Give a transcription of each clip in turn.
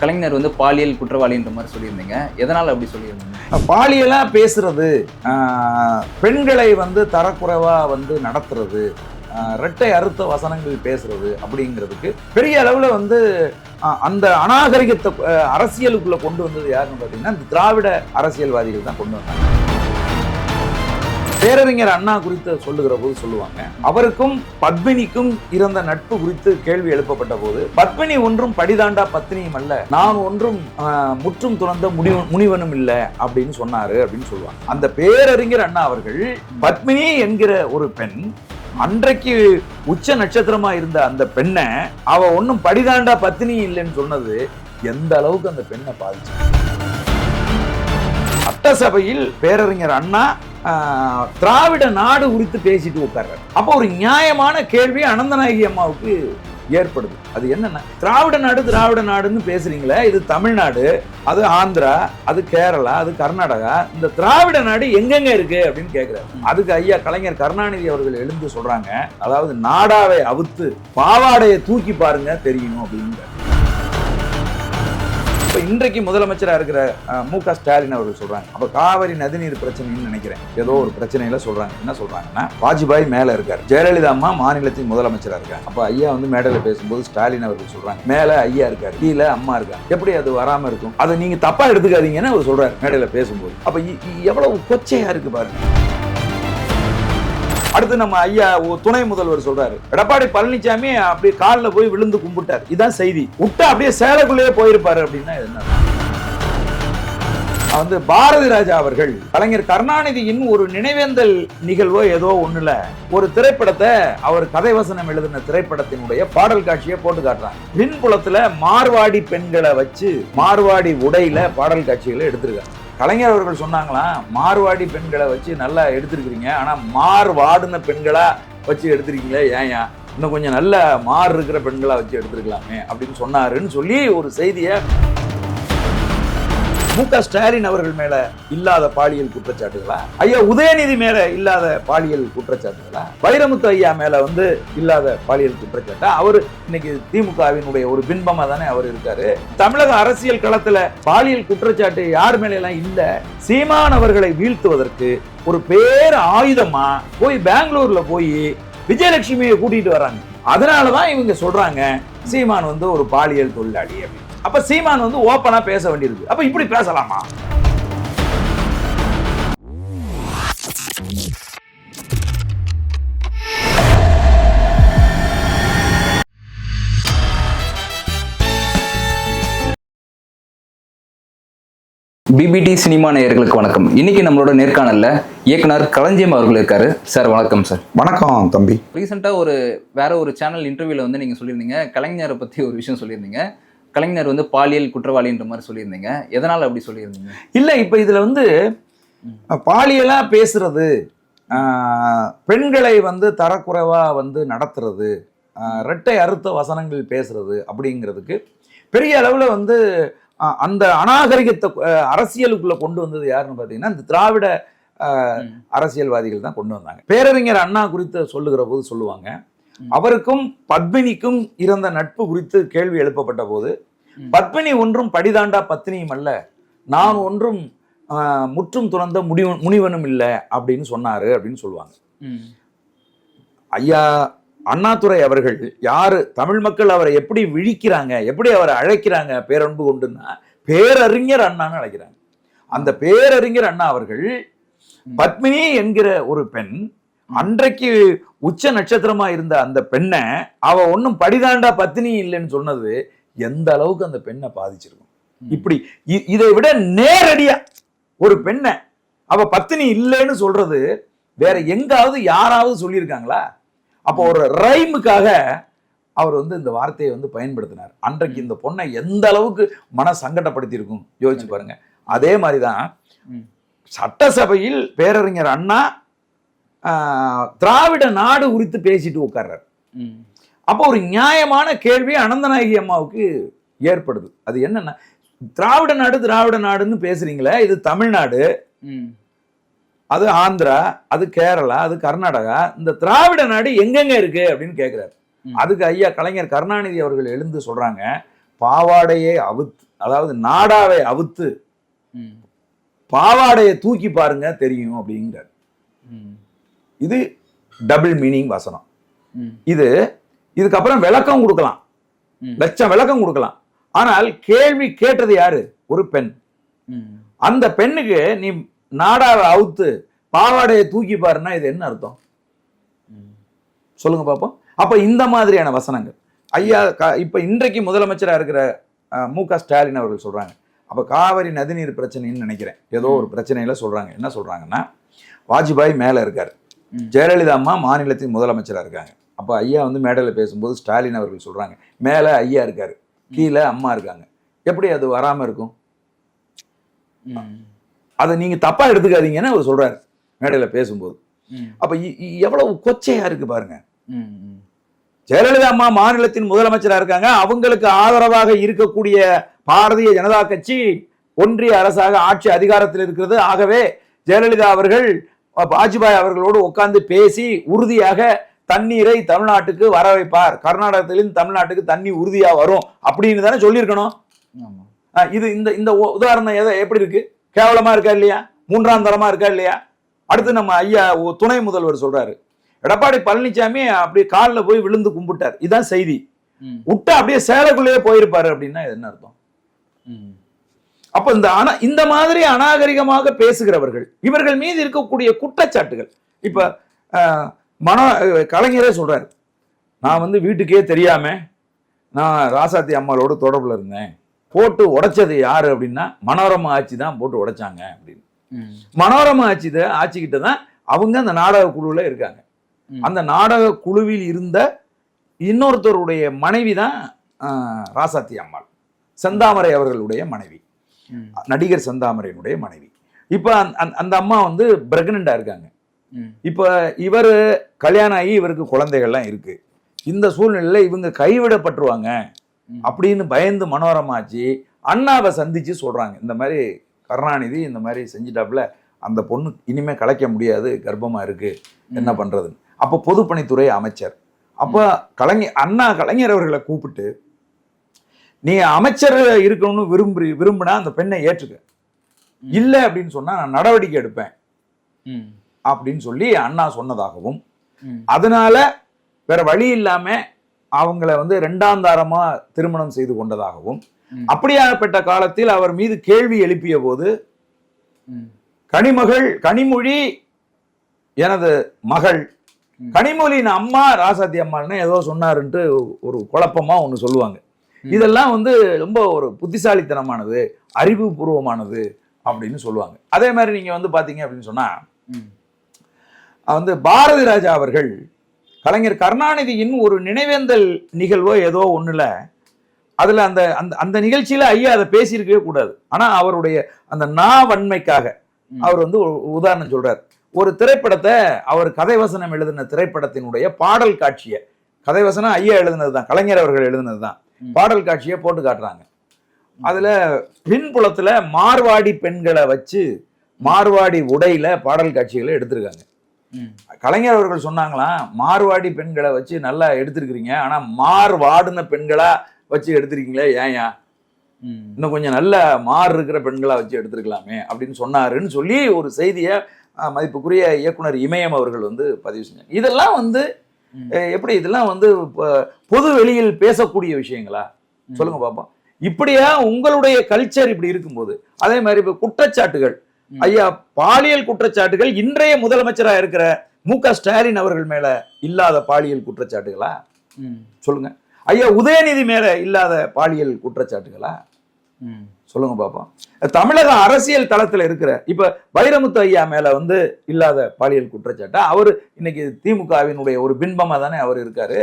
கலைஞர் வந்து பாலியல் குற்றவாளின்ற மாதிரி சொல்லியிருந்தீங்க. எதனால அப்படி சொல்லியிருந்தீங்க? பாலியலா பேசுறது, பெண்களை தரக்குறைவா நடத்துறது, இரட்டை அறுத்த வசனங்கள் பேசுறது அப்படிங்கிறதுக்கு பெரிய அளவுல அந்த அநாகரிகத்தை அரசியலுக்குள்ள கொண்டு வந்தது யாருன்னு பாத்தீங்கன்னா இந்த திராவிட அரசியல்வாதிகள் தான் கொண்டு வந்தாங்க. பேரறிஞர் அண்ணா குறித்து சொல்லுகிற போது சொல்லுவாங்க, அவருக்கும் பத்மினிக்கும் இருந்த நட்பு குறித்து கேள்வி எழுப்பப்பட்ட போது, பத்மினி ஒன்றும் படிதாண்டா பத்னியும் அல்ல, நான் ஒன்றும் முற்றும் துறந்த முனிவனும் இல்ல அப்படின்னு சொன்னாரு அப்படின்னு சொல்லுவாங்க. அந்த பேரறிஞர் அண்ணா அவர்கள் பத்மினி என்கிற ஒரு பெண் அன்றைக்கு உச்ச நட்சத்திரமா இருந்த அந்த பெண்ணை அவ ஒன்னும் படிதாண்டா பத்னி இல்லைன்னு சொன்னது எந்த அளவுக்கு அந்த பெண்ணை பாதிச்சு. சட்டசபையில் பேரறிஞர் அண்ணா திராவிட நாடு குறித்து பேசிட்டு உட்கார்றாரு. அப்போ ஒரு நியாயமான கேள்வி அனந்தநாயகி அம்மாவுக்கு ஏற்படுது. அது என்னன்னா, திராவிட நாடுன்னு பேசுறீங்களே, இது தமிழ்நாடு, அது ஆந்திரா, அது கேரளா, அது கர்நாடகா, இந்த திராவிட நாடு எங்கெங்க இருக்கு அப்படின்னு கேட்கிறாரு. அதுக்கு ஐயா கலைஞர் கருணாநிதி அவர்கள் எழுந்து சொல்றாங்க, அதாவது நாடாவை அவுத்து பாவாடையை தூக்கி பாருங்க தெரியணும் அப்படின்னு. இன்றைக்கு முதலமைச்சரா இருக்கிற மு.க. ஸ்டாலின் அவர்கள் சொல்றாங்க, அப்ப காவிரி நதிநீர் பிரச்சனைன்னு நினைக்கிறேன், ஏதோ ஒரு பிரச்சனையில சொல்றாங்க. என்ன சொல்றாங்கன்னா, வாஜ்பாய் மேல இருக்காரு, ஜெயலலிதா அம்மா மாநிலத்தின் முதலமைச்சரா இருக்காங்க. அப்ப ஐயா மேடையில பேசும்போது ஸ்டாலின் அவர்கள் சொல்றாங்க, மேல ஐயா இருக்காரு, கீழே அம்மா இருக்காங்க, எப்படி அது வராம இருக்கும், அதை நீங்க தப்பா எடுத்துக்காதீங்கன்னு அவர் சொல்றாரு மேடையில பேசும்போது. அப்ப எவ்வளவு கொச்சையா இருக்கு பாருங்க. அடுத்து நம்ம ஐயா துணை முதல்வர் சொல்றாரு, எடப்பாடி பழனிசாமி அப்படியே காலில் போய் விழுந்து கும்பிட்டார், இதான் செய்தி, விட்டு அப்படியே சேலைக்குள்ளேயே போயிருப்பாரு அப்படின்னா என்ன? பாரதி ராஜா அவர்கள் கலைஞர் கருணாநிதியின் ஒரு நினைவேந்தல் நிகழ்வோ ஏதோ ஒண்ணுல ஒரு திரைப்படத்தை, அவர் கதை வசனம் எழுதின திரைப்படத்தினுடைய பாடல் காட்சியை போட்டு காட்டுறாங்க. பின்புலத்துல மார்வாடி பெண்களை வச்சு மார்வாடி உடையில பாடல் காட்சிகளை எடுத்திருக்காங்க. கலைஞர் அவர்கள் சொன்னாங்களாம், மார்வாடி பெண்களை வச்சு நல்லா எடுத்திருக்கிறீங்க, ஆனா மார்வாடுன பெண்களா வச்சு எடுத்திருக்கீங்களே, ஏன் இன்னும் கொஞ்சம் நல்ல மார் இருக்கிற பெண்களா வச்சு எடுத்திருக்கலாமே அப்படின்னு சொன்னாருன்னு சொல்லி ஒரு செய்தியை மு.க. ஸ்டாலின் அவர்கள் மேல இல்லாத பாலியல் குற்றச்சாட்டுகளா, ஐயா உதயநிதி மேல இல்லாத பாலியல் குற்றச்சாட்டுகளா, வைரமுத்து ஐயா மேல இல்லாத பாலியல் குற்றச்சாட்டா? அவரு இன்னைக்கு திமுகவினுடைய ஒரு பின்பமா தானே அவர் இருக்காரு. தமிழக அரசியல் களத்துல பாலியல் குற்றச்சாட்டு யார் மேல எல்லாம் இல்ல. சீமான் அவர்களை வீழ்த்துவதற்கு ஒரு பேர் ஆயுதமா போய் பெங்களூர்ல போய் விஜயலட்சுமியை கூட்டிட்டு வராங்க. அதனாலதான் இவங்க சொல்றாங்க சீமான் ஒரு பாலியல் தொழிலாளி அப்படின்னு. அப்ப சீமான் ஓப்பனா பேச வேண்டியிருக்கு. அப்ப இப்படி பேசலாமா? பிபிடி சினிமா நேயர்களுக்கு வணக்கம். இன்னைக்கு நம்மளோட நேர்காணல்ல இயக்குனர் களஞ்சியம் அவர்கள் இருக்காரு. சார் வணக்கம். சார் வணக்கம் தம்பி. ரீசெண்டா வேற ஒரு சேனல் இன்டர்வியூல நீங்க சொல்லியிருந்தீங்க, கலைஞரை பத்தி ஒரு விஷயம் சொல்லியிருந்தீங்க, கலைஞர் பாலியல் குற்றவாளின்ற மாதிரி சொல்லியிருந்தீங்க. எதனால அப்படி சொல்லியிருந்தீங்க? இல்ல, இப்ப இதுல பாலியலா பேசுறது, பெண்களை தரக்குறைவா நடத்துறது, இரட்டை அறுத்த வசனங்கள் பேசுறது அப்படிங்கிறதுக்கு பெரிய அளவுல அந்த அநாகரிகத்தை அரசியலுக்குள்ள கொண்டு வந்தது யாருன்னு பாத்தீங்கன்னா இந்த திராவிட அரசியல்வாதிகள் தான் கொண்டு வந்தாங்க. பேரறிஞர் அண்ணா குறித்து சொல்லுகிற போது சொல்லுவாங்க, அவருக்கும் பத்மினிக்கும் இருந்த நட்பு குறித்து கேள்வி எழுப்பப்பட்ட போது, பத்மினி ஒன்றும் படிதாண்டா பத்னியும் அல்ல, நான் ஒன்றும் முற்றும் துறந்த முனிவனும் இல்லை அப்படின்னு சொன்னாரு அப்படின்னு சொல்லுவாங்க. ஐயா அண்ணாதுரை அவர்கள் யாரு, தமிழ் மக்கள் அவரை எப்படி விழிக்கிறாங்க, எப்படி அவரை அழைக்கிறாங்க பேரன்பு கொண்டுன்னா, பேரறிஞர் அண்ணான்னு அழைக்கிறாங்க. அந்த பேரறிஞர் அண்ணா அவர்கள் பத்மினி என்கிற ஒரு பெண் அன்றைக்கு உச்ச நட்சத்திரமா இருந்த அந்த பெண்ணை அவ ஒன்னும் படிதாண்டா பத்னி இல்லைன்னு சொன்னது எந்த அளவுக்கு அந்த பெண்ணை பாதிச்சிருக்கும். இப்படி இதை விட நேரடியா ஒரு பெண்ணை அவ பத்னி இல்லைன்னு சொல்றது வேற எங்காவது யாராவது சொல்லியிருக்காங்களா? அப்போ ஒரு ரைமுக்காக அவர் இந்த வார்த்தையை பயன்படுத்தினார். அன்றைக்கு இந்த பொண்ணை எந்த அளவுக்கு மன சங்கடப்படுத்தி இருக்கும் யோசிச்சு பாருங்க. அதே மாதிரிதான் சட்டசபையில் பேரறிஞர் அண்ணா திராவிட நாடு குறித்து பேசிட்டு உட்கார்றாரு. அப்போ ஒரு நியாயமான கேள்வி அனந்தநாயகி அம்மாவுக்கு ஏற்படுது. அது என்னன்னா, திராவிட நாடுன்னு பேசுறீங்களே, இது தமிழ்நாடு, அது ஆந்திரா, அது கேரளா, அது கர்நாடகா, இந்த திராவிட நாடு எங்கெங்க இருக்கு அப்படின்னு கேட்கிறாரு. அதுக்கு ஐயா கலைஞர் கருணாநிதி அவர்கள் எழுந்து சொல்றாங்க, பாவாடையே அவுத்து அதாவது நாடாவை அவுத்து பாவாடையை தூக்கி பாருங்க தெரியும் அப்படிங்கிறார். இது டபுள் மீனிங் வசனம். இதுக்கப்புறம் விளக்கம் கொடுக்கலாம், லட்சம் விளக்கம் கொடுக்கலாம். ஆனால் கேள்வி கேட்டது யாரு? ஒரு பெண். அந்த பெண்ணுக்கு நீ நாடாவை அவுத்து பாவாடையை தூக்கி பாருன்னா இது என்ன அர்த்தம் சொல்லுங்க பாப்போம். அப்ப இந்த மாதிரியான வசனங்கள் ஐயா இப்ப இன்றைக்கு முதலமைச்சரா இருக்கிற மு.க. ஸ்டாலின் அவர்கள் சொல்றாங்க. அப்ப காவிரி நதிநீர் பிரச்சனைன்னு நினைக்கிறேன், ஏதோ ஒரு பிரச்சனையில சொல்றாங்க. என்ன சொல்றாங்கன்னா, வாஜ்பாய் மேல இருக்காரு, ஜெயலலிதா அம்மா மாநிலத்தின் முதலமைச்சரா இருக்காங்க. அப்ப ஐயா வந்து மேடையில பேசும்போது ஸ்டாலின் அவர்கள் சொல்றாங்க, மேல ஐயா இருக்காரு, கீழே அம்மா இருக்காங்க, எப்படி அது வராம இருக்கும்? அதை நீங்க தப்பா எடுத்துக்காதீங்கன்னு அவர் சொல்றாரு மேடையில பேசும்போது. அப்ப எவ்வளவு கொச்சையா இருக்கு பாருங்க. ஜெயலலிதா அம்மா மாநிலத்தின் முதலமைச்சரா இருக்காங்க, அவங்களுக்கு ஆதரவாக இருக்கக்கூடிய பாரதிய ஜனதா கட்சி ஒன்றிய அரசாக ஆட்சி அதிகாரத்தில் இருக்கிறது. ஆகவே ஜெயலலிதா அவர்கள் வாஜ்பாய் அவர்களோடு உட்கார்ந்து பேசி உறுதியாக தண்ணீரை தமிழ்நாட்டுக்கு வர வைப்பார், கர்நாடகத்திலிருந்து தமிழ்நாட்டுக்கு தண்ணி உறுதியா வரும் அப்படின்னு தானே சொல்லியிருக்கணும். இது இந்த உதாரணம் எப்படி இருக்கு? கேவலமா இருக்கா இல்லையா? மூன்றாம் தரமா இருக்கா இல்லையா? அடுத்து நம்ம ஐயா துணை முதல்வர் சொல்றாரு, எடப்பாடி பழனிசாமி அப்படி காலில் போய் விழுந்து கும்பிட்டார், இதான் செய்தி, விட்டு அப்படியே சேலைக்குள்ளேயே போயிருப்பாரு அப்படின்னா என்ன அர்த்தம்? அப்ப இந்த மாதிரி அநாகரிகமாக பேசுகிறவர்கள், இவர்கள் மீது இருக்கக்கூடிய குற்றச்சாட்டுகள். இப்ப கலைஞரே சொல்றாரு, நான் வந்து வீட்டுக்கே தெரியாம நான் ராசாத்தி அம்மாளோட தொடர்புல இருந்தேன், போட்டு உடைச்சது யாரு அப்படின்னா மனோரமா ஆட்சி தான் போட்டு உடைச்சாங்க அப்படின்னு. மனோரமா ஆட்சிக்கிட்ட தான் அவங்க அந்த நாடக குழுல இருக்காங்க. அந்த நாடக குழுவில் இருந்த இன்னொருத்தருடைய மனைவி தான் ராசாத்தி அம்மாள், செந்தாமரை அவர்களுடைய மனைவி, நடிகர் செந்தாமரையினுடைய மனைவி. இப்ப அந்த அம்மா வந்து பிரெக்னண்டா இருக்காங்க. இப்ப இவரு கல்யாணம் ஆகி இவருக்கு குழந்தைகள்லாம் இருக்கு. இந்த சூழ்நிலையில இவங்க கைவிடப்பட்டுருவாங்க அப்படின்னு பயந்து மனோரமாச்சு அண்ணாவை சந்திச்சு சொல்றாங்க, இந்த மாதிரி கருணாநிதி இந்த மாதிரி செஞ்சுட்டாப்புல, அந்த பொண்ணு இனிமே கலைக்க முடியாது, கர்ப்பமா இருக்கு, என்ன பண்றதுன்னு. அப்ப பொதுப்பணித்துறை அமைச்சர், அப்ப கலைஞர் அவர்களை கூப்பிட்டு, நீ அமைச்சர் இருக்கணும்னு விரும்பினா அந்த பெண்ணை ஏற்றுக்க, இல்ல அப்படின்னு சொன்னா நான் நடவடிக்கை எடுப்பேன் அப்படின்னு சொல்லி அண்ணா சொன்னதாகவும், அதனால வேற வழி இல்லாம அவங்கள வந்து இரண்டாம் தாரமா திருமணம் செய்து கொண்டதாகவும், அப்படியாப்பட்ட காலத்தில் அவர் மீது கேள்வி எழுப்பிய போது கனிமொழி எனது மகள், கனிமொழியின் அம்மா ராசாத்தி அம்மாள்னு ஏதோ சொன்னாருன்ட்டு ஒரு குழப்பமா ஒண்ணு சொல்லுவாங்க. இதெல்லாம் வந்து ரொம்ப ஒரு புத்திசாலித்தனமானது, அறிவுபூர்வமானது அப்படின்னு சொல்லுவாங்க. அதே மாதிரி நீங்க வந்து பாத்தீங்க அப்படின்னு சொன்னா, வந்து பாரதி ராஜா அவர்கள் கலைஞர் கருணாநிதியின் ஒரு நினைவேந்தல் நிகழ்வோ ஏதோ ஒண்ணுல, அதுல அந்த அந்த நிகழ்ச்சியில ஐயா அதை பேசியிருக்கவே கூடாது. ஆனா அவருடைய அந்த நாவன்மைக்காக அவர் வந்து உதாரணம் சொல்றார். ஒரு திரைப்படத்தை, அவர் கதைவசனம் எழுதின திரைப்படத்தினுடைய பாடல் காட்சியை, கதைவசனம் ஐயா எழுதினதுதான், கலைஞர் அவர்கள் எழுதினதுதான், பாடல் காட்சியை போட்டு காட்டுறாங்க. அதுல பின்புலத்துல மார்வாடி பெண்களை வச்சு மார்வாடி உடையில பாடல் காட்சிகளை எடுத்திருக்காங்க. கலைஞர் அவர்கள் சொன்னாங்களாம், மார்வாடி பெண்களை வச்சு நல்லா எடுத்திருக்கிறீங்க, ஆனா மார்வாடின பெண்களா வச்சு எடுத்திருக்கீங்களே, ஏயா இன்னும் கொஞ்சம் நல்ல மாறு இருக்கிற பெண்களா வச்சு எடுத்திருக்கலாமே அப்படின்னு சொன்னாருன்னு சொல்லி ஒரு செய்தியை மதிப்புக்குரிய இயக்குனர் இமயம் அவர்கள் வந்து பதிவு செஞ்சாங்க. இதெல்லாம் வந்து எப்படி, இதெல்லாம் வந்து பொது வெளியில் பேசக்கூடிய விஷயங்களா சொல்லுங்க பாப்போம். இப்படியா உங்களுடைய கல்ச்சர் இப்படி இருக்கும்போது, அதே மாதிரி இப்ப குற்றச்சாட்டுகள், ஐயா பாலியல் குற்றச்சாட்டுகள் இன்றைய முதலமைச்சரா இருக்கிற மு.க. ஸ்டாலின் அவர்கள் மேல இல்லாத பாலியல் குற்றச்சாட்டுகளா சொல்லுங்க. ஐயா உதயநிதி மேல இல்லாத பாலியல் குற்றச்சாட்டுகளா சொல்லுங்க பாப்போம். தமிழக அரசியல் தளத்துல இருக்கிற இப்ப வைரமுத்து ஐயா மேல வந்து இல்லாத பாலியல் குற்றச்சாட்டா? அவரு இன்னைக்கு திமுகவினுடைய ஒரு பின்பமா தானே அவர் இருக்காரு.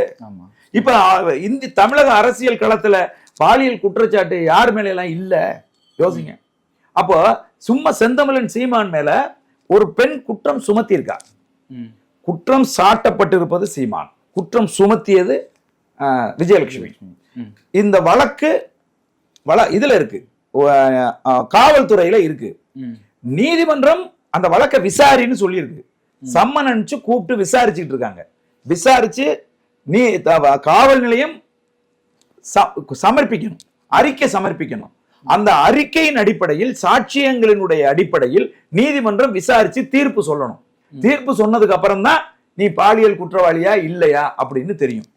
இப்ப இந்த தமிழக அரசியல் களத்துல பாலியல் குற்றச்சாட்டு யார் மேல எல்லாம் இல்ல யோசிங்க. அப்போ சும்மா செந்தமிழன் சீமான் மேல ஒரு பெண் குற்றம் சுமத்தி இருக்கா, குற்றம் சாட்டப்பட்டிருப்பது சீமான், குற்றம் சுமத்தியது விஜயலட்சுமி. இந்த வழக்கு இதுல இருக்கு, காவல்துறையில இருக்கு, நீதிமன்றம் அந்த வழக்கை விசாரின்னு சொல்லி இருக்கு, சம்மன் அனுப்பிச்சு கூப்பிட்டு விசாரிச்சுட்டு இருக்காங்க. விசாரிச்சு காவல் நிலையம் சமர்ப்பிக்கணும், அறிக்கை சமர்ப்பிக்கணும். அந்த அறிக்கையின் அடிப்படையில், சாட்சியங்களினுடைய அடிப்படையில் நீதிமன்றம் விசாரிச்சு தீர்ப்பு சொல்லணும். தீர்ப்பு சொன்னதுக்கு அப்புறம் தான் நீ பாலியல் குற்றவாளியா இல்லையா அப்படின்னு தெரியும்.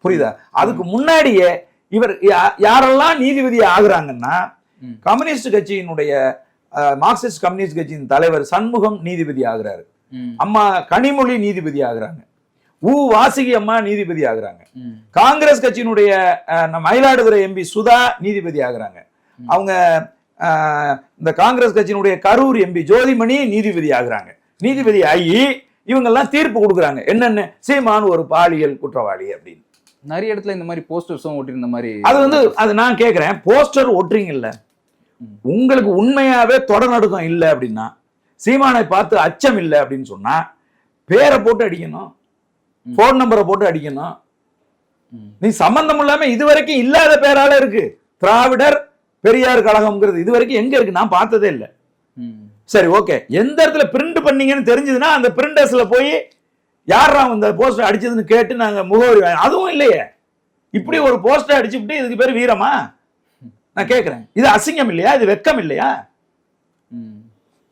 புரியுதா? அதுக்கு முன்னாடியே இவர் யாரெல்லாம் நீதிபதி ஆகுறாங்கன்னா, கம்யூனிஸ்ட் கட்சியினுடைய மார்க்சிஸ்ட் கம்யூனிஸ்ட் கட்சியின் தலைவர் சண்முகம் நீதிபதி ஆகுறாரு, அம்மா கனிமொழி நீதிபதி ஆகுறாங்க, வாசுகி அம்மா நீதிபதி ஆகுறாங்க, காங்கிரஸ் கட்சியினுடைய மயிலாடுதுறை எம்பி சுதா நீதிபதி ஆகுறாங்க, அவங்க இந்த காங்கிரஸ் கட்சியினுடைய கரூர் எம்பி ஜோதிமணி நீதிபதி ஆகுறாங்க. நீதிபதி ஆகி இவங்கெல்லாம் தீர்ப்பு கொடுக்குறாங்க. என்னன்னு, சீமான் ஒரு பாலியல் குற்றவாளி அப்படின்னு. நிறைய இடத்துல இந்த மாதிரி போஸ்டர்ஸும் ஒட்டிருந்த மாதிரி. அது நான் கேட்கிறேன், போஸ்டர் ஒட்டுறீங்கல்ல, உங்களுக்கு உண்மையாவே தொடர்நடுக்கம் இல்லை அப்படின்னா, சீமானை பார்த்து அச்சம் இல்லை அப்படின்னு சொன்னா, பேரை போட்டு அடிக்கணும், போன் நம்பரை போட்டு அடிக்கணும். நீ சம்பந்தம் இல்லாம இதுவரைக்கும் இல்லாத பேரால இருக்கு. திராவிடர் பெரியார் கழகம்ங்கிறது இதுவரைக்கும் எங்க இருக்கு? நான் பார்த்ததே இல்லை. சரி, ஓகே, எந்த இடத்துல பிரிண்ட் பண்ணீங்கன்னு தெரிஞ்சதுன்னா அந்த பிரிண்டர்ஸ்ல போய் யாரா இந்த போஸ்டர் அடிச்சதுன்னு கேட்டு நாங்க முகவரி, அதுவும் இல்லையே. இப்படி ஒரு போஸ்டர் அடிச்சுட்டு இதுக்கு பேர் வீரமா? நான் கேட்கிறேன், இது அசிங்கம் இல்லையா? இது வெக்கம் இல்லையா?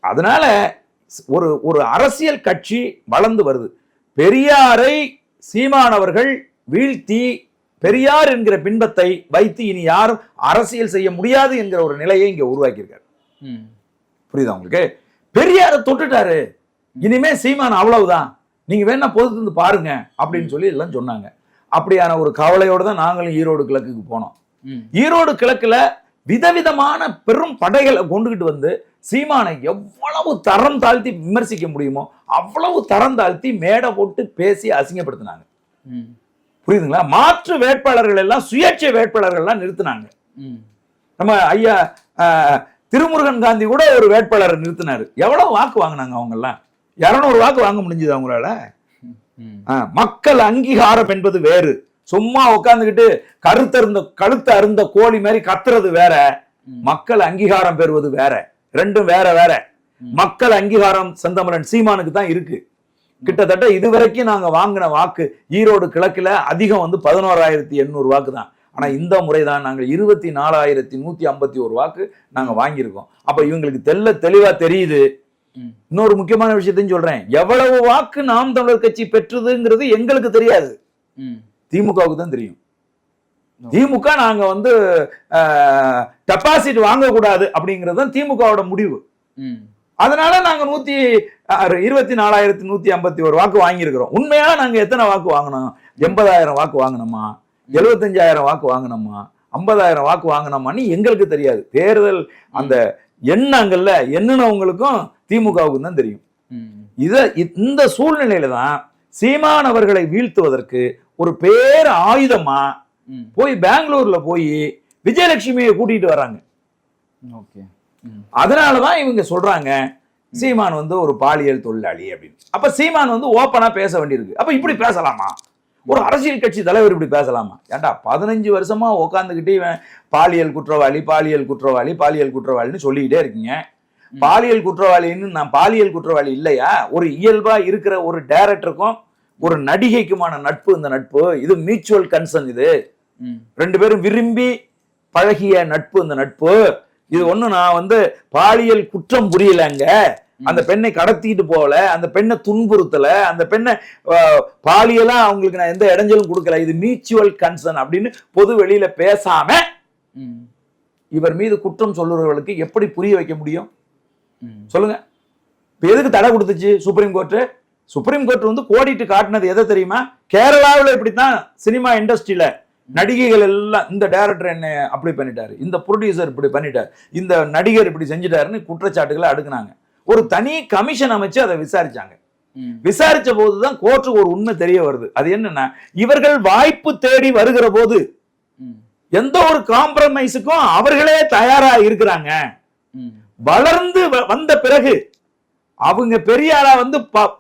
அதனால ஒரு ஒரு அரசியல் கட்சி வளர்ந்து வருது. பெரியாரை சீமானவர்கள் வீழ்த்தி பெரியார் என்கிற பின்பத்தை வைத்து இனி யாரும் அரசியல் செய்ய முடியாது என்கிற ஒரு நிலையை இங்க உருவாக்கியிருக்காரு. புரியுதா உங்களுக்கு? பெரியாரை தொட்டுட்டாரு, இனிமே சீமான் அவ்வளவுதான், நீங்க வேணா பொறுத்து பாருங்க அப்படின்னு சொல்லி எல்லாம் சொன்னாங்க. அப்படியான ஒரு கவலையோடு தான் நாங்களும் ஈரோடு கிழக்குக்கு போனோம். ஈரோடு கிழக்குல விதவிதமான பெரும் படைகளை கொண்டுகிட்டு வந்து சீமானை எவ்வளவு தரம் தாழ்த்தி விமர்சிக்க முடியுமோ அவ்வளவு தரம் தாழ்த்தி மேடை போட்டு பேசி அசிங்கப்படுத்தினாங்க. புரியுதுங்களா? மாற்று வேட்பாளர்கள் எல்லாம் சுயேட்சை வேட்பாளர்கள் எல்லாம் நிறுத்தினாங்க. நம்ம ஐயா திருமுருகன் காந்தி கூட ஒரு வேட்பாளரை நிறுத்தினாரு. எவ்வளவு வாக்கு வாங்கினாங்க அவங்க எல்லாம்? 200 வாக்கு வாங்க முடிஞ்சது அவங்களால. மக்கள் அங்கீகாரம் என்பது வேறு. சும்மா உட்கார்ந்துகிட்டு கழுத்த அருந்த கோழி மாதிரி கத்துறது வேற, மக்கள் அங்கீகாரம் பெறுவது வேற. ரெண்டும் வேற வேற. மக்கள் அங்கீகாரம் செந்தமிழன் சீமானுக்கு தான் இருக்கு. கிட்டத்தட்ட இதுவரைக்கும் நாங்க வாங்கின வாக்கு ஈரோடு கிழக்குல அதிகம் 11,800 வாக்கு தான். ஆனா இந்த முறைதான் நாங்கள் 24,151 வாக்கு நாங்க வாங்கியிருக்கோம். அப்ப இவங்களுக்கு தெளிவா தெரியுது. இன்னொரு முக்கியமான விஷயத்தையும் சொல்றேன், எவ்வளவு வாக்கு நாம் தமிழர் கட்சி பெற்றதுங்கிறது எங்களுக்கு தெரியாது, திமுகவுக்கு தான் தெரியும். திமுக நாங்க டெபாசிட் வாங்கக்கூடாது அப்படிங்கிறது திமுகவோட முடிவு. அதனால நாங்க 24,151 வாக்கு வாங்கியிருக்கிறோம். உண்மையா நாங்க எத்தனை வாக்கு வாங்கினோம்? 80,000 வாக்கு வாங்கினோமா, 75,000 வாக்கு வாங்கினோமா, 50,000 வாக்கு வாங்கினோமான்னு எங்களுக்கு தெரியாது. தேர்தல் அந்த எண்ணங்கள்ல எண்ணினவங்களுக்கும் திமுகவுக்கு தான் தெரியும். இந்த சூழ்நிலையில தான் சீமான் அவர்களை வீழ்த்துவதற்கு ஒரு பேர் ஆயுதமா போய் பெங்களூர்ல போய் விஜயலட்சுமியை கூட்டிட்டு வர்றாங்க. அதனாலதான் இவங்க சொல்றாங்க சீமான் ஒரு பாலியல் தொழிலாளி அப்படின்னு. அப்ப சீமான் ஓப்பனா பேச வேண்டியிருக்கு. அப்ப இப்படி பேசலாமா? ஒரு அரசியல் கட்சி தலைவர் இப்படி பேசலாமா? ஏண்டா 15 வருஷமா உட்காந்துக்கிட்டு இவன் பாலியல் குற்றவாளி பாலியல் குற்றவாளி பாலியல் குற்றவாளின்னு சொல்லிக்கிட்டே இருக்கீங்க. பாலியல் குற்றவாளின்னு நான் பாலியல் குற்றவாளி இல்லையா? ஒரு இயல்பா இருக்கிற ஒரு டைரக்டருக்கும் ஒரு நடிகைக்குமான நட்பு இந்த நட்பு, இது மியூச்சுவல் கன்சர்ன். இது 2 பேரும் விரும்பி பழகிய நட்பு இந்த நட்பு. இது நான் பாலியல் குற்றம் புரியலங்க, அந்த பெண்ணை கடத்திட்டு போகல, அந்த பெண்ணை துன்புறுத்தல, அந்த பெண்ணை பாலியலா அவங்களுக்கு நான் எந்த இடைஞ்சலும் கொடுக்கல, இது மியூச்சுவல் கன்சர்ன் அப்படின்னு பொது வெளியில பேசாம இவர் மீது குற்றம் சொல்லுறவர்களுக்கு எப்படி புரிய வைக்க முடியும் சொல்லுங்க? எதுக்கு தடை கொடுத்துச்சு சுப்ரீம் கோர்ட்? சுப்ரீம் கோர்ட் கோடிட்டு காட்டினது எதை தெரியுமா? கேரளாவில் இப்படித்தான் சினிமா இண்டஸ்ட்ரியில நடிகைகள் எல்லாம், இந்த டைரக்டர் என்ன அப்படி பண்ணிட்டாரு, இந்த ப்ரொடியூசர் இப்படி பண்ணிட்டாரு, இந்த நடிகர் இப்படி செஞ்சுட்டாருன்னு குற்றச்சாட்டுகளை அடுக்குனாங்க. ஒரு தனி கமிஷன் அமைச்சு அதை விசாரிச்சாங்க. விசாரிச்ச போதுதான் கோர்ட்டுக்கு ஒரு உண்மை தெரிய வருது. அது என்னன்னா, இவர்கள் வாய்ப்பு தேடி வருகிற போது எந்த ஒரு காம்ப்ரமைஸுக்கும் அவர்களே தயாரா இருக்கிறாங்க. வளர்ந்து வந்த பிறகு அவங்க பெரியாரா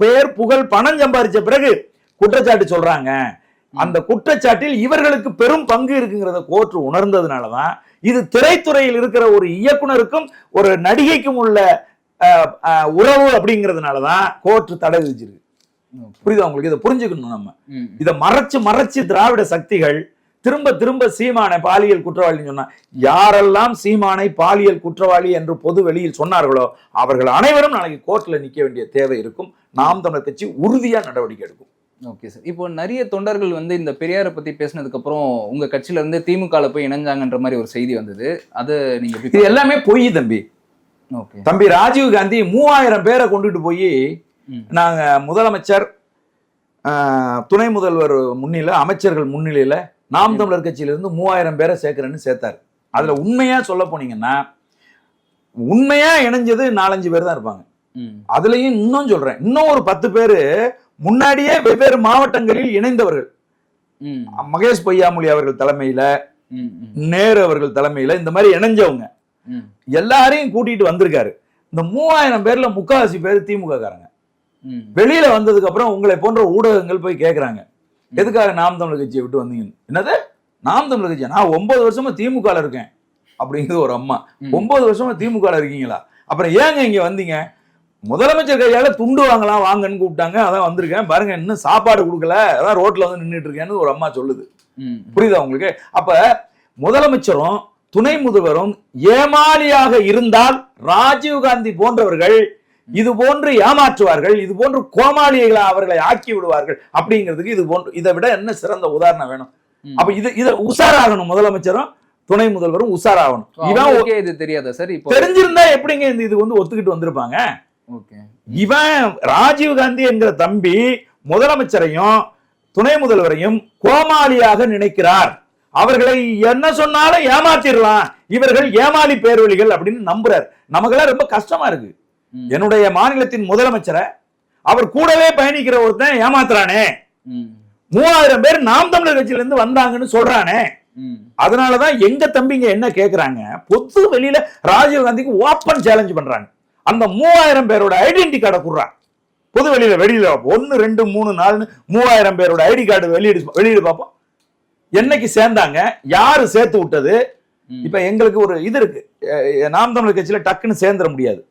பேர் புகழ் பணம் சம்பாதிச்ச பிறகு குற்றச்சாட்டு சொல்றாங்க. அந்த குற்றச்சாட்டில் இவர்களுக்கு பெரும் பங்கு இருக்குங்கிறத கோர்ட் உணர்ந்ததுனாலதான் இது திரைத்துறையில் இருக்கிற ஒரு இயக்குனருக்கும் ஒரு நடிகைக்கும் உள்ள உறவு அப்படிங்கிறதுனாலதான் கோர்ட் தடை விதிச்சிருக்கு. புரியுதா உங்களுக்கு? இதை புரிஞ்சுக்கணும். நம்ம இதை மறைச்சு திராவிட சக்திகள் திரும்ப திரும்ப சீமானை பாலியல் குற்றவாளின்னு சொன்னா, யாரெல்லாம் சீமானை பாலியல் குற்றவாளி என்று பொது வெளியில் சொன்னார்களோ அவர்கள் அனைவரும் நாளைக்கு கோர்ட்ல நிக்க வேண்டிய தேவை இருக்கும். நாம் தமிழர் கட்சி உறுதியா நடவடிக்கை எடுக்கும். Okay sir. இப்போ நிறைய தொண்டர்கள் வந்து இந்த பெரியாரை பத்தி பேசினதுக்கு அப்புறம் உங்க கட்சியில இருந்து திமுகல போய் இணைஞ்சாங்கன்ற மாதிரி ஒரு செய்தி வந்தது. அது நீங்க இது எல்லாமே பொய் தம்பி. ஓகே தம்பி, ராஜீவ் காந்தி 3000 பேரை கொண்டுட்டு போய் நாங்க முதலமைச்சர், துணை முதல்வர் முன்னிலை, அமைச்சர்கள் முன்னிலையில நாம் தமிழர் கட்சியிலிருந்து 3000 பேரை சேர்க்கிறேன்னு சேர்த்தாரு. அதுல உண்மையா சொல்ல போனீங்கன்னா உண்மையா இணைஞ்சது 4-5 பேர் தான் இருப்பாங்க. அதுலயும் இன்னும் சொல்றேன், இன்னும் ஒரு 10 பேரு முன்னாடியே வெவ்வேறு மாவட்டங்களில் இணைந்தவர்கள். மகேஷ் பொய்யாமொழி அவர்கள் தலைமையில, நேரு அவர்கள் தலைமையில இந்த மாதிரி இணைஞ்சவங்க எல்லாரையும் கூட்டிட்டு வந்திருக்காரு. இந்த 3000 பேர்ல 3/4 பேர் திமுக காரங்க. வெளியில வந்ததுக்கு அப்புறம் உங்களை போன்ற ஊடகங்கள் போய் கேட்கறாங்க, எதுக்காக நாம் தமிழர் கட்சியை விட்டு வந்தீங்க? என்னது நாம் தமிழர் கட்சியா? நான் 9 வருஷமா திமுக இருக்கேன் அப்படிங்கிறது ஒரு அம்மா. 9 வருஷமா திமுக இருக்கீங்களா? அப்புறம் ஏங்க இங்க வந்தீங்க? முதலமைச்சர் கையால துண்டு வாங்கலாம் வாங்கன்னு கூப்பிட்டாங்க, அதான் வந்திருக்கேன். பாருங்க இன்னும் சாப்பாடு கொடுக்கல, அதான் ரோட்ல வந்து நின்றுட்டு இருக்கேன்னு ஒரு அம்மா சொல்லுது. புரியுதா உங்களுக்கு? அப்ப முதலமைச்சரும் துணை முதல்வரும் ஏமாளியாக இருந்தால் ராஜீவ்காந்தி போன்றவர்கள் இது போன்று ஏமாற்றுவார்கள், இது போன்று கோமாளிகளை அவர்களை ஆக்கி விடுவார்கள். அப்படிங்கிறதுக்கு இது போன்று இதை விட என்ன சிறந்த உதாரணம் வேணும்? அப்ப இதை உஷாராகணும். முதலமைச்சரும் துணை முதல்வரும் உஷாராகணும். இவன் இது தெரியாதா சார்? இப்போ தெரிஞ்சிருந்தா எப்படிங்க இது வந்து ஒத்துக்கிட்டு வந்திருப்பாங்க? இவன் ராஜீவ்காந்தி என்கிற தம்பி முதலமைச்சரையும் துணை முதல்வரையும் கோமாளியாக நினைக்கிறார். அவர்களை என்ன சொன்னாலும் ஏமாத்திடலாம், இவர்கள் ஏமாளி பேர்வழிகள் அப்படின்னு நம்புறார். நமக்கெல்லாம் ரொம்ப கஷ்டமா இருக்கு. என்னுடைய மாநிலத்தின் முதலமைச்சரை அவர் கூடவே பயணிக்கிற ஒருத்தன் ஏமாத்துறானே, 3000 பேர் நாம் தமிழர் கட்சியில இருந்து வந்தாங்கன்னு சொல்றானே. அதனாலதான் எங்க தம்பிங்க என்ன கேக்குறாங்க, பொது வெளியில ராஜீவ்காந்திக்கு ஓப்பன் சேலஞ்ச் பண்றாங்க. அந்த 3000 பேரோட ஐடென்டி கார்டை குடுறாங்க பொது வெளியில. 1 2 3 4 3000 பேரோட ஐடி கார்டு வெளியிடு பார்ப்போம். என்னைக்கு சேர்ந்தாங்க, யாரு சேர்த்து விட்டது? இப்ப எங்களுக்கு ஒரு இது இருக்கு, நாம் தமிழர் கட்சியில டக்குன்னு சேர்ந்துட முடியாது.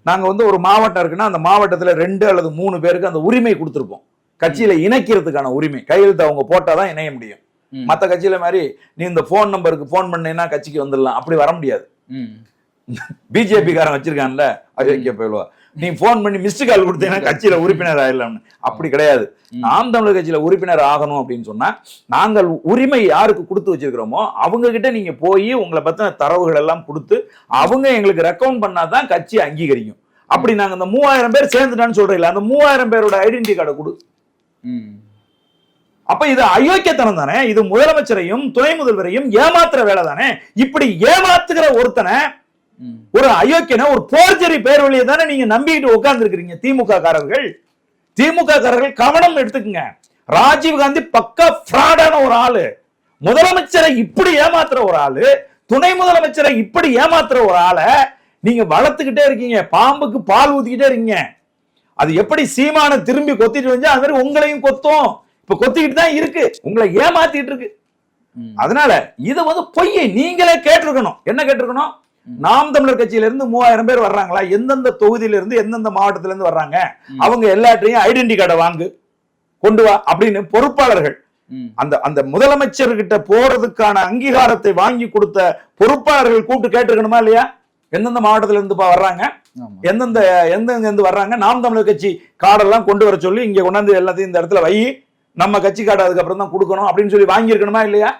நாங்க வந்து ஒரு மாவட்டம் இருக்குன்னா அந்த மாவட்டத்துல 2 அல்லது 3 பேருக்கு அந்த உரிமை கொடுத்திருப்போம், கட்சியில இணைக்கிறதுக்கான உரிமை. கையெழுத்து அவங்க போட்டாதான் இணைய முடியும். மத்த கட்சியில மாதிரி நீ இந்த போன் நம்பருக்கு போன் பண்ணீங்கன்னா கட்சிக்கு வந்துடலாம், அப்படி வர முடியாது. பிஜேபி காரன் வச்சிருக்கான்ல, அயோக்கிய போயிடுவா, நீ போன் பண்ணி மிஸ்டு கால் கொடுத்தீங்கன்னா கட்சியில உறுப்பினர் ஆயிடலாம்னு. அப்படி கிடையாது. நாம் தமிழர் கட்சியில உறுப்பினர் ஆகணும் அப்படின்னு சொன்னா நாங்கள் உரிமை யாருக்கு கொடுத்து வச்சிருக்கிறோமோ அவங்க கிட்ட நீங்க போய் உங்களை பத்தின தரவுகள் எல்லாம் கொடுத்து அவங்க எங்களுக்கு ரெக்கமெண்ட் பண்ணாதான் கட்சி அங்கீகரிக்கும். அப்படி நாங்க இந்த 3000 பேர் சேர்ந்துட்டான்னு சொல்றீங்களா, அந்த 3000 பேரோட ஐடென்டி கார்டை கொடு. அப்ப இது அயோக்கியத்தனம் தானே? இது முதலமைச்சரையும் துணை முதல்வரையும் ஏமாத்துற வேலை தானே? இப்படி ஏமாத்துகிற ஒருத்தனை, ஒரு அயோக்கியனை, ஒரு போர்ஜரி பேர் வழியை தானே நீங்க நம்பிக்கிட்டு உட்கார்ந்து இருக்கிறீங்க திமுக காரர்கள். திமுக காரர்கள் கவனம் எடுத்துக்குங்க. ராஜீவ்காந்தி பக்கா ஃப்ராடான ஒரு ஆளு. முதலமைச்சரை இப்படி ஏமாத்துற ஒரு ஆளு, துணை முதலமைச்சரை இப்படி ஏமாத்துற ஒரு ஆளை நீங்க வளர்த்துக்கிட்டே இருக்கீங்க. பாம்புக்கு பால் ஊத்திக்கிட்டே இருக்கீங்க. அது எப்படி சீமான திரும்பி கொத்திட்டு வந்து அது மாதிரி உங்களையும் கொத்தும். இப்ப கொத்திக்கிட்டு தான் இருக்கு, உங்களை ஏமாத்திட்டு இருக்கு. அதனால இது வந்து பொய்யை நீங்களே கேட்டிருக்கணும். என்ன கேட்டிருக்கணும்? நாம் தமிழர் கட்சியில இருந்து 3000 பேர் வர்றாங்களா, எந்தெந்த தொகுதியில இருந்து எந்தெந்த மாவட்டத்தில இருந்து வர்றாங்க, அவங்க எல்லாத்தையும் ஐடென்டி கார்டை வாங்கு கொண்டு வா அப்படின்னு பொறுப்பாளர்கள், அந்த அந்த முதலமைச்சர்கிட்ட போறதுக்கான அங்கீகாரத்தை வாங்கி கொடுத்த பொறுப்பாளர்கள் கூப்பிட்டு கேட்டிருக்கணுமா இல்லையா? எந்தெந்த மாவட்டத்தில இருந்து வர்றாங்க, எந்தெந்த இருந்து வர்றாங்க, நாம் தமிழர் கட்சி கார்டெல்லாம் கொண்டு வர சொல்லி இங்க கொண்டாந்து எல்லாத்தையும் இந்த இடத்துல வை, நம்ம கட்சி கார்டு அதுக்கப்புறம் தான் கொடுக்கணும் அப்படின்னு சொல்லி வாங்கி இருக்கணுமா இல்லையா?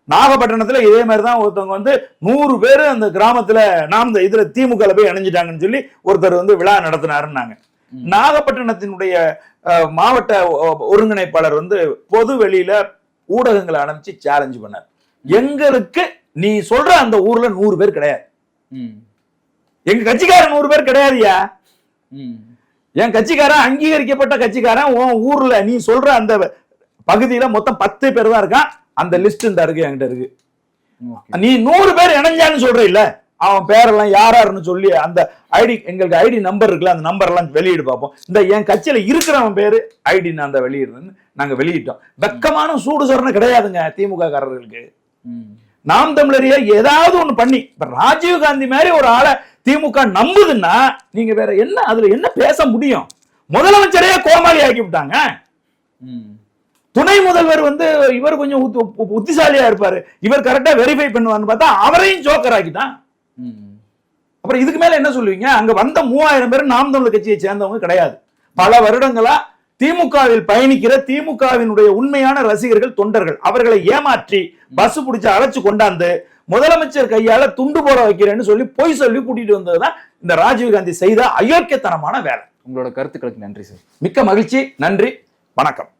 நாகப்பட்டினத்துல இதே மாதிரிதான் ஒருத்தவங்க வந்து 100 பேரு அந்த கிராமத்துல நாம் இதுல திமுக போய் இணைஞ்சிட்டாங்கன்னு சொல்லி ஒருத்தர் வந்து விழா நடத்தினாருன்னாங்க. நாகப்பட்டினத்தினுடைய மாவட்ட ஒருங்கிணைப்பாளர் வந்து பொது வெளியில ஊடகங்களை அனுப்பிச்சு சேலஞ்ச் பண்ணார். எங்களுக்கு நீ சொல்ற அந்த ஊர்ல 100 பேர் கிடையாது, எங்க கட்சிக்காரன் 100 பேர் கிடையாதுயா. என் கட்சிக்காரன் அங்கீகரிக்கப்பட்ட கட்சிக்காரன் உன் ஊர்ல நீ சொல்ற அந்த பகுதியில மொத்தம் 10 பேர் தான் இருக்கான். அந்த லிஸ்ட் இந்த இருக்கு, என்கிட்ட இருக்கு. நீ 100 பேர் இணைஞ்சான்னு சொல்ற இல்ல, அவன் பேரெல்லாம் யாராருன்னு சொல்லி அந்த ஐடி, எங்களுக்கு ஐடி நம்பர் இருக்குல்ல, அந்த நம்பர் எல்லாம் வெளியிடு பார்ப்போம். இந்த என் கட்சியில இருக்கிறவன் பேரு ஐடி நான் அந்த வெளியிடுறேன்னு நாங்க வெளியிட்டோம். வெக்கமான சூடு சொரணை கிடையாதுங்க திமுக காரர்களுக்கு. நாம் தமிழரைய ஏதாவது ஒண்ணு பண்ணி, இப்ப ராஜீவ்காந்தி மாதிரி ஒரு ஆளை திமுக நம்புதுன்னா நீங்க வேற என்ன அதுல என்ன பேச முடியும்? முதலமைச்சரையே கோமாளி ஆக்கி விட்டாங்க. துணை முதல்வர் வந்து இவர் கொஞ்சம் புத்திசாலியா இருப்பாரு, இவர் கரெக்டா வெரிஃபை பண்ணுவான்னு பார்த்தா அவரையும் ஜோக்கர் ஆக்கிட்டான். அப்புறம் இதுக்கு மேல என்ன சொல்லுவீங்க? அங்க வந்த 3000 பேர் நாம் தமிழர் கட்சியை சேர்ந்தவங்க கிடையாது. பல வருடங்களா திமுகவில் பயணிக்கிற திமுகவினுடைய உண்மையான ரசிகர்கள், தொண்டர்கள். அவர்களை ஏமாற்றி பஸ் பிடிச்சு அழைச்சு கொண்டாந்து முதலமைச்சர் கையால துண்டு போட வைக்கிறேன்னு சொல்லி பொய் சொல்லி கூட்டிட்டு வந்ததுதான் இந்த ராஜீவ்காந்தி செய்த அயோக்கியத்தனமான வேலை. உங்களோட கருத்துக்களுக்கு நன்றி சார். மிக்க மகிழ்ச்சி. நன்றி. வணக்கம்.